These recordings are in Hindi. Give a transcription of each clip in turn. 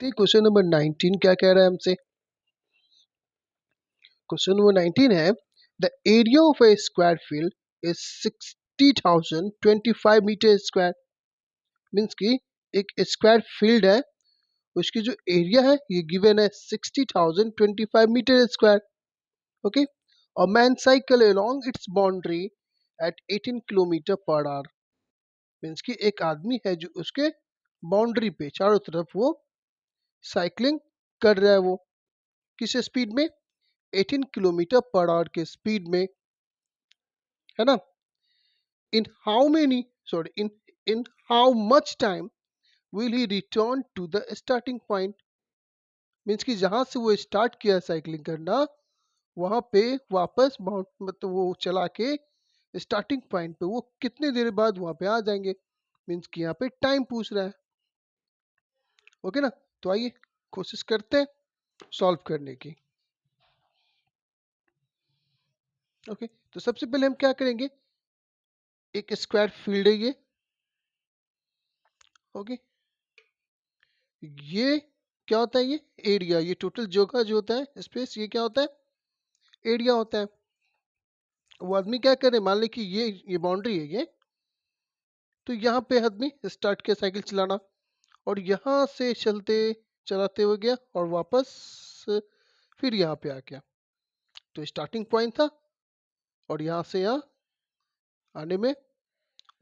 तो क्वेश्चन नंबर 19 क्या कह रहा है हमसे? क्वेश्चन नंबर 19 है the area of a square field is 60,025 metre square. Means कि एक स्क्वायर फील्ड है, उसकी जो एरिया है ये गिवन है 60,025 मीटर स्क्वायर। ओके, और man cycle along its boundary at 18 kilometre per hour. Means कि एक आदमी है जो उसके बाउंड्री पे चारों तरफ वो साइकिलिंग कर रहा है, वो किस स्पीड में? 18 किलोमीटर पर आवर के स्पीड में, है ना? In how many sorry in how much time will he return to the starting point. Means कि जहां से वो स्टार्ट किया साइकिलिंग करना, वहां पे वापस मतलब वो चला के स्टार्टिंग पॉइंट पे वो कितने देर बाद वहां पे आ जाएंगे। मीन्स कि यहाँ पे टाइम पूछ रहा है। ओके ना, तो आइए कोशिश करते हैं सॉल्व करने की। ओके, तो सबसे पहले हम क्या करेंगे, एक स्क्वायर फील्ड है ये। ओके, ये क्या होता है? ये एरिया, ये टोटल जगह जो होता है स्पेस, ये क्या होता है? एरिया होता है। वो आदमी क्या करे, मान ले कि ये बाउंड्री है ये, तो यहाँ पे आदमी स्टार्ट किया साइकिल चलाना, और यहाँ से चलते चलाते हुए गया और वापस फिर यहाँ पे आ गया। तो स्टार्टिंग पॉइंट था और यहाँ से यहाँ आने में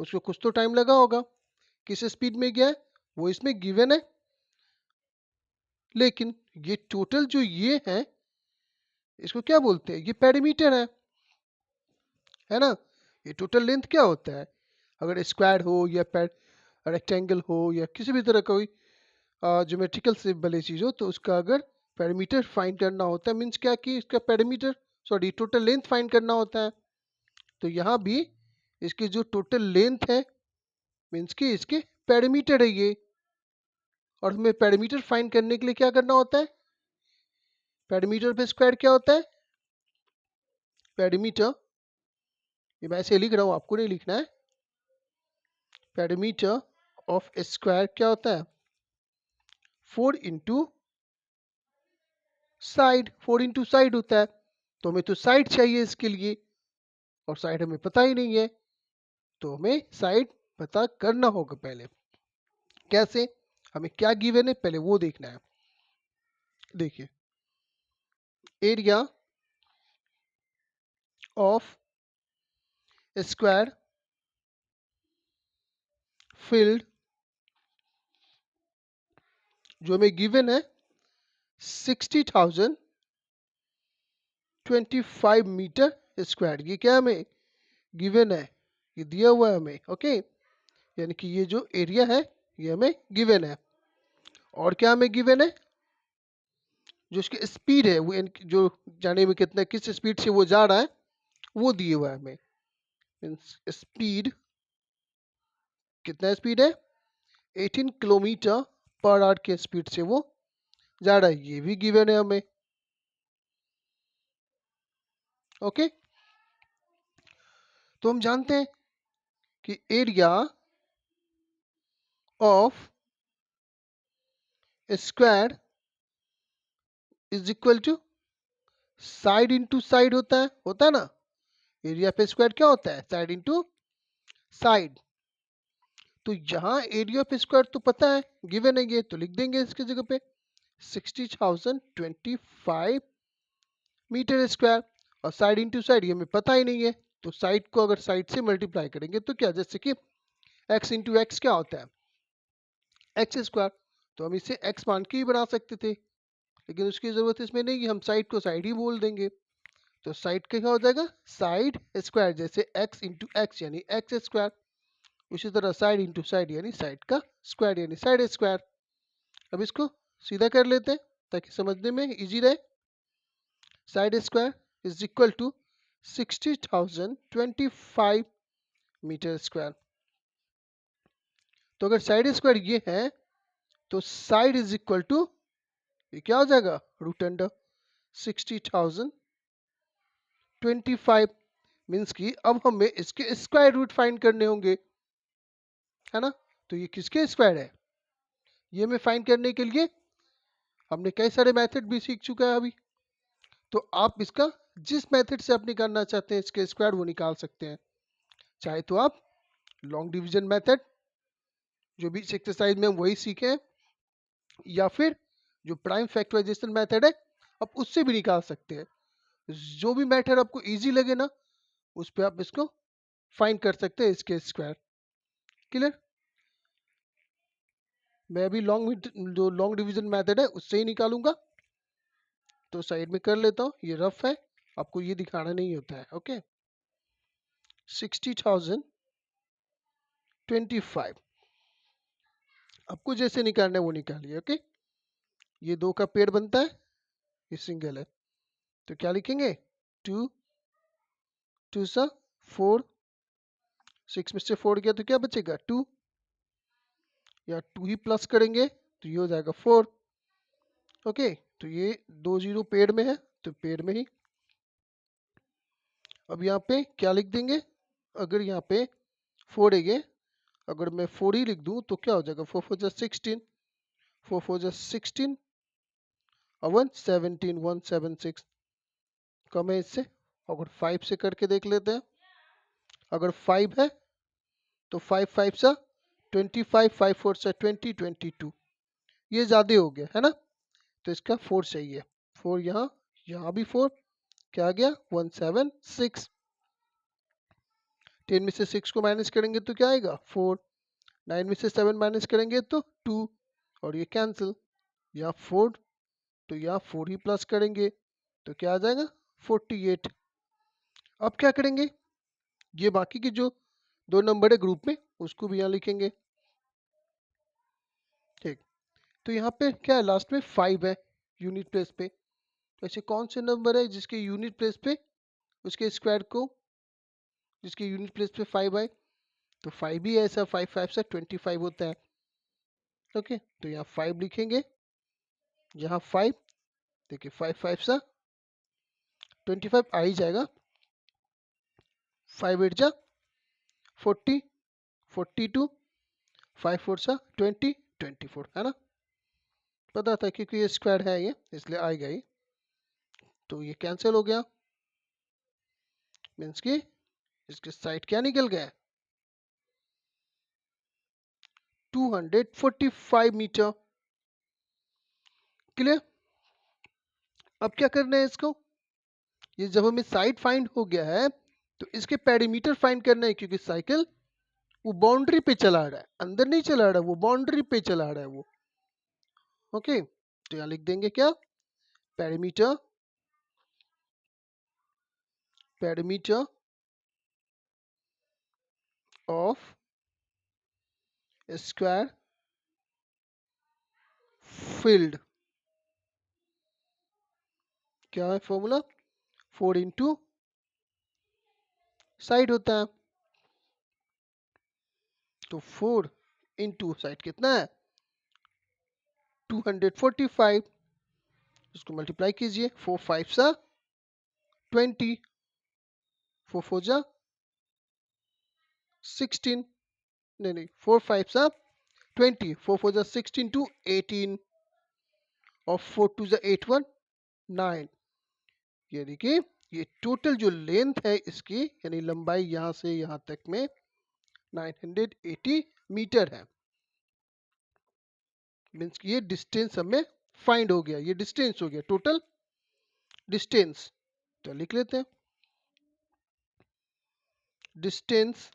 उसको कुछ तो टाइम लगा होगा। किस स्पीड में गया है वो इसमें गिवन है, लेकिन ये टोटल जो ये है इसको क्या बोलते हैं? ये पेरीमीटर है ना? ये टोटल लेंथ क्या होता है? अगर स्क्वायर हो या रेक्टेंगल हो या किसी भी तरह का कोई ज्योमेट्रिकल से भले चीज हो, तो उसका अगर पेरीमीटर फाइंड करना होता है, मीन्स क्या कि इसका perimeter sorry total length find करना होता है। तो यहाँ भी इसकी जो टोटल लेंथ है, मीन्स कि इसके पेरीमीटर है ये। और हमें पेरीमीटर फाइंड करने के लिए क्या करना होता है? पेरीमीटर पे स्क्वायर क्या होता है? पेरीमीटर, ये मैं ऐसे लिख रहा हूँ, आपको नहीं लिखना है। पेरीमीटर ऑफ स्क्वायर क्या होता है? 4 इंटू साइड, 4 इंटू साइड होता है। तो हमें तो साइड चाहिए इसके लिए, और साइड हमें पता ही नहीं है, तो हमें साइड पता करना होगा पहले। कैसे? हमें क्या गिवन है पहले वो देखना है। देखिए, एरिया ऑफ स्क्वायर फील्ड जो हमें गिवन है 60,025 मीटर स्क्वायर। ये क्या हमें गिवन है? ये दिया हुआ है हमें। ओके, यानी कि ये जो एरिया है ये हमें गिवन है। और क्या हमें गिवन है? जो इसकी स्पीड है वो, जो जाने में कितना किस स्पीड से वो जा रहा है वो दिए हुआ है हमें। मीन्स स्पीड, कितना स्पीड है? 18 किलोमीटर पर आवर के स्पीड से वो जा रहा है, ये भी गिवन है हमें। ओके, तो हम जानते हैं कि area of square is equal to side into side होता है ना? एरिया पे स्क्वायर क्या होता है? Side into side. तो यहाँ एरिया ऑफ स्क्वायर तो पता है, गिवन है ये, तो लिख देंगे इसकी जगह पे 60,025 मीटर स्क्वायर। और साइड इंटू साइड ये हमें पता ही नहीं है, तो साइड को अगर साइड से मल्टीप्लाई करेंगे तो क्या, जैसे कि x इंटू एक्स क्या होता है? X square. तो हम इसे x मान के ही बना सकते थे, लेकिन उसकी जरूरत इसमें नहीं है, हम साइड को साइड ही बोल देंगे। तो साइड का क्या हो जाएगा? साइड स्क्वायर, जैसे x इंटू एक्स यानी एक्स स्क्वायर। उसी तरह साइड इंटू साइड यानी साइड का स्क्वायर यानी साइड स्क्वायर। अब इसको सीधा कर लेते हैं ताकि समझने में इजी रहे। Side square is equal to 60,025 metre square. तो अगर साइड स्क्वायर ये है तो साइड इज इक्वल टू, ये क्या हो जाएगा? Root under 60,025। मीन्स कि अब हमें इसके स्क्वायर रूट फाइंड करने होंगे, है ना? तो ये किसके स्क्वायर है? ये हमें फाइंड करने के लिए हमने कई सारे मेथड भी सीख चुका है अभी। तो आप इसका जिस मेथड से आप निकालना चाहते हैं इसके स्क्वायर वो निकाल सकते हैं। चाहे तो आप लॉन्ग डिवीजन मेथड जो भी इस एक्सरसाइज में हम वही सीखे हैं, या फिर जो प्राइम फैक्टराइजेशन मेथड है आप उससे भी निकाल सकते हैं। जो भी मेथड आपको इजी लगे ना उस पर आप इसको फाइंड कर सकते हैं इसके स्क्वायर। क्लियर? मैं अभी जो लॉन्ग डिवीजन मेथड है उससे ही निकालूंगा। तो साइड में कर लेता हूँ, ये रफ है, आपको ये दिखाना नहीं होता है। ओके, 60,025 आपको जैसे निकालना है वो निकालिए। ओके, ये दो का पेड़ बनता है, ये सिंगल है, तो क्या लिखेंगे? 2 2 सा 4, 6 में से 4 गया तो क्या बचेगा? 2, या 2 ही प्लस करेंगे तो ये हो जाएगा 4। ओके, तो ये 2 जीरो पेड़ में है तो पेड़ में ही। अब यहाँ पे क्या लिख देंगे? अगर यहाँ पे 4 है ये, अगर मैं 4 ही लिख दूं तो क्या हो जाएगा? 4 4 जा 16, 4 4 जा 16 और 1 17, 176 कम है इससे। अगर 5 से करके देख लेते हैं, अगर 5 है तो 5 5 सा 25, 5 4 सा 20, 22, ये ज़्यादा हो गया है ना, तो इसका 4 चाहिए। 4 यहाँ, यहाँ भी 4, क्या आ गया? 176। 10 में से 6 को माइनस करेंगे तो क्या आएगा? 4। 9 में से 7 माइनस करेंगे तो 2, और ये कैंसिल। यहाँ 4, तो यहाँ 4 ही प्लस करेंगे तो क्या आ जाएगा? 48। अब क्या करेंगे? ये बाकी के जो दो नंबर है ग्रुप में उसको भी यहाँ लिखेंगे। ठीक, तो यहाँ पे क्या है? लास्ट में 5 है यूनिट प्लेस पे। तो ऐसे कौन से नंबर है जिसके यूनिट प्लेस पे उसके स्क्वायर को, जिसके यूनिट प्लेस पे 5 आए? तो 5 भी ऐसा, 5 5 से 25 होता है। ओके, तो यहाँ 5 लिखेंगे, यहाँ 5, देखिए 5 5 सा 25 आ ही जाएगा। 5 8 जा 40, 42, 5 4 सा 20, 24 है ना। पता था क्योंकि ये स्क्वायर है ये, इसलिए आएगा ही। तो ये कैंसिल हो गया, मीन्स कि इसके साइड क्या निकल गया? 245 मीटर। क्लियर? अब क्या करना है इसको? ये जब हमें साइड फाइंड हो गया है तो इसके पेरीमीटर फाइंड करना है, क्योंकि साइकिल वो बाउंड्री पे चला रहा है, अंदर नहीं चला रहा है, वो बाउंड्री पे चला रहा है वो। ओके, तो यहाँ लिख देंगे क्या? Perimeter, perimeter of square field. क्या है फॉर्मूला? 4 इंटू साइड होता है, तो 4 इंटू साइड कितना है? 245। इसको मल्टीप्लाई कीजिए, 4 5 सा 20, 4 4 जा 16, नहीं 4 5 सा 20, 4 4 जा 16 टू 18, और 4 2 जा 8 1 9। यानी कि ये टोटल जो लेंथ है इसकी, यानी लंबाई यहाँ से यहाँ तक में 980 मीटर है। मीन्स कि ये डिस्टेंस हमें फाइंड हो गया, ये डिस्टेंस हो गया, टोटल डिस्टेंस। तो लिख लेते हैं, डिस्टेंस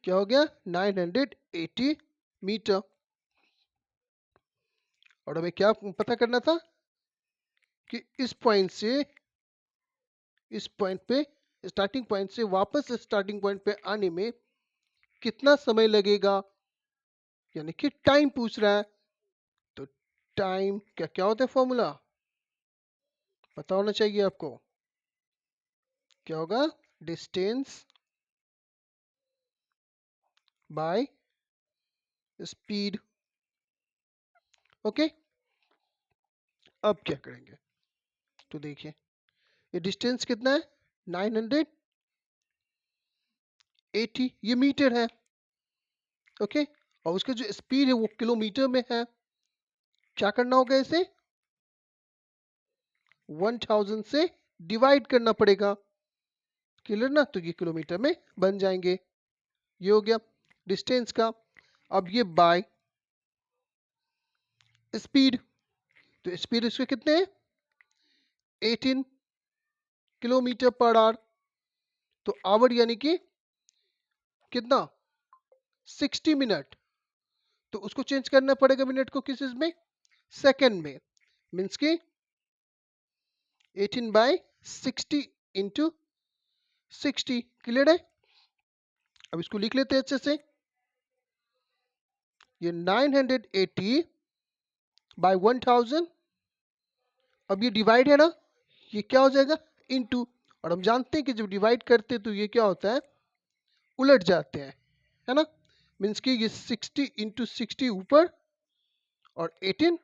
क्या हो गया? 980 मीटर। और हमें क्या पता करना था कि इस पॉइंट से, इस पॉइंट पे, स्टार्टिंग पॉइंट से वापस स्टार्टिंग पॉइंट पे आने में कितना समय लगेगा, यानी कि टाइम पूछ रहा है। तो टाइम क्या क्या होता है? फॉर्मूला पता होना चाहिए आपको। क्या होगा? Distance by speed. ओके, अब क्या करेंगे? तो देखिए, ये डिस्टेंस कितना है? 980, ये मीटर है। ओके, और उसका जो स्पीड है वो किलोमीटर में है। क्या करना होगा, इसे 1000 से डिवाइड करना पड़ेगा। क्लियर ना? तो ये किलोमीटर में बन जाएंगे। ये हो गया डिस्टेंस का। अब ये बाय स्पीड, तो स्पीड इसके कितने हैं, 18 किलोमीटर पर आवर। तो आवर यानी कि कितना, 60 मिनट। तो उसको चेंज करना पड़ेगा मिनट को किस में, सेकंड में। मीन्स कि 18 बाय 60 इंटू 60। क्लियर है? अब इसको लिख लेते हैं अच्छे से। ये 980 बाय 1000। अब ये डिवाइड है ना, ये क्या हो जाएगा, इनटू। और हम जानते हैं कि जब डिवाइड करते हैं तो ये क्या होता है, उलट जाते हैं, है ना। मीन्स कि ये 60 इंटू 60 ऊपर और 18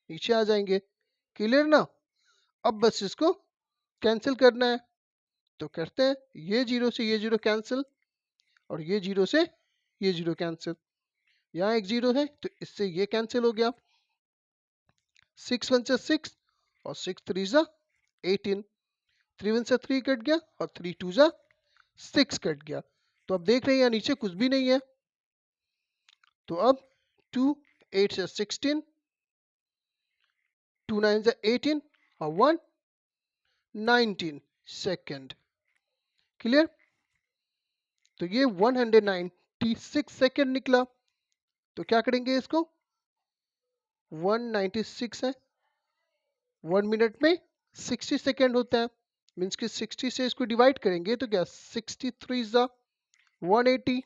नीचे आ जाएंगे। क्लियर ना? अब बस इसको कैंसिल करना है। तो करते हैं, ये जीरो से ये जीरो कैंसिल, और ये जीरो से ये जीरो कैंसिल। यहाँ एक जीरो है तो इससे ये कैंसिल हो गया। 6 1 से 6 और 6 3 जा 18। 3 1 से 3 कट गया और 3 2 जा 6 कट गया। तो अब देख रहे हैं यहाँ नीचे कुछ भी नहीं है। तो अब 2 8 से 16, 2 9 से 18 और 1 19 सेकेंड। क्लियर? तो ये 196 सेकेंड निकला। तो क्या करेंगे इसको, 196 है, 1 मिनट में 60 सेकेंड होता है। मीन्स कि 60 से इसको डिवाइड करेंगे तो क्या, 63 जा 180।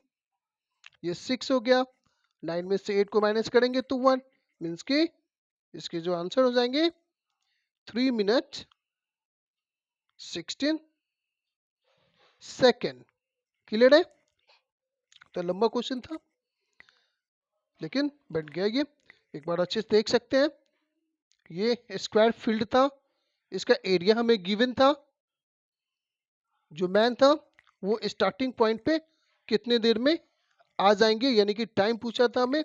ये 6 हो गया, 9 में से 8 को माइनस करेंगे तो 1। मीन्स कि इसके जो आंसर हो जाएंगे 3 मिनट 16 सेकेंड। क्लियर है? तो लंबा क्वेश्चन था लेकिन बैठ गया ये। एक बार अच्छे से देख सकते हैं, ये स्क्वायर फील्ड था, इसका एरिया हमें गिवन था। जो मैन था वो स्टार्टिंग पॉइंट पे कितने देर में आ जाएंगे, यानी कि टाइम पूछा था हमें।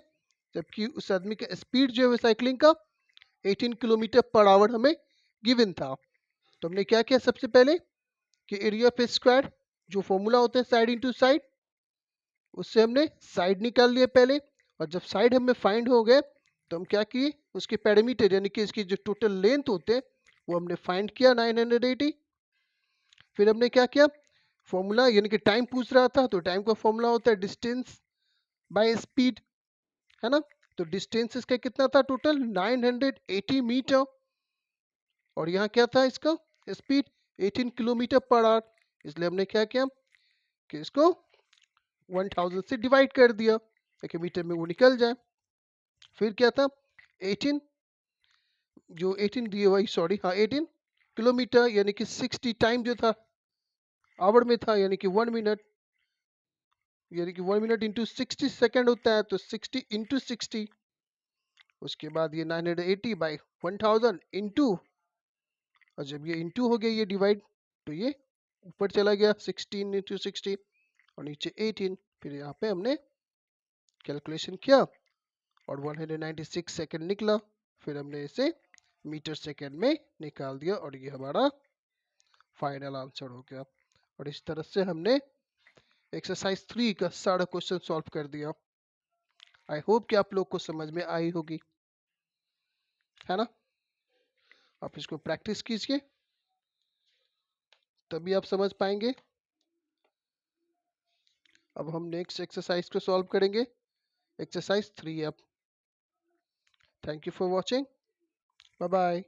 जबकि उस आदमी का स्पीड जो है साइकिलिंग का 18 किलोमीटर पर आवर हमें गिवन था। तो हमने क्या किया, सबसे पहले कि एरिया पे स्क्वायर जो फॉर्मूला होता है साइड इंटू साइड, उससे हमने साइड निकाल लिया पहले। और जब साइड हमें फाइंड हो गए तो हम क्या किए, उसके पैरामीटर यानी कि इसकी जो टोटल लेंथ होते हैं वो हमने फाइंड किया 980। फिर हमने क्या किया, फॉर्मूला यानी कि टाइम पूछ रहा था तो टाइम का फॉर्मूला होता है डिस्टेंस बाय स्पीड, है ना। तो डिस्टेंस इसका कितना था, टोटल 980 मीटर। और यहाँ क्या था इसका स्पीड, 18 किलोमीटर पर आवर। इसलिए हमने क्या किया कि इसको 1000 से डिवाइड कर दिया ताकि मीटर में वो निकल जाए। फिर क्या था, 18 जो 18 दिए वही, सॉरी हाँ 18 किलोमीटर यानी कि 60 टाइम जो था आवर में था, यानी कि 1 मिनट, यानी कि 1 मिनट इंटू 60 सेकेंड होता है। तो 60 इंटू 60, उसके बाद ये 980 बाई 1000 इंटू, और जब ये इंटू हो गया ये डिवाइड, तो ये ऊपर चला गया 16 इंटू 60 और नीचे 18। फिर यहाँ पे हमने कैलकुलेशन किया और 196 सेकेंड निकला। फिर हमने इसे मीटर सेकेंड में निकाल दिया और ये हमारा फाइनल आंसर हो गया। और इस तरह से हमने एक्सरसाइज 3 का सारा क्वेश्चन सॉल्व कर दिया। आई होप कि आप लोग को समझ में आई होगी, है ना। आप इसको प्रैक्टिस कीजिए तभी आप समझ पाएंगे। अब हम नेक्स्ट एक्सरसाइज को सॉल्व करेंगे, एक्सरसाइज 3 अब। Thank you for watching, bye bye.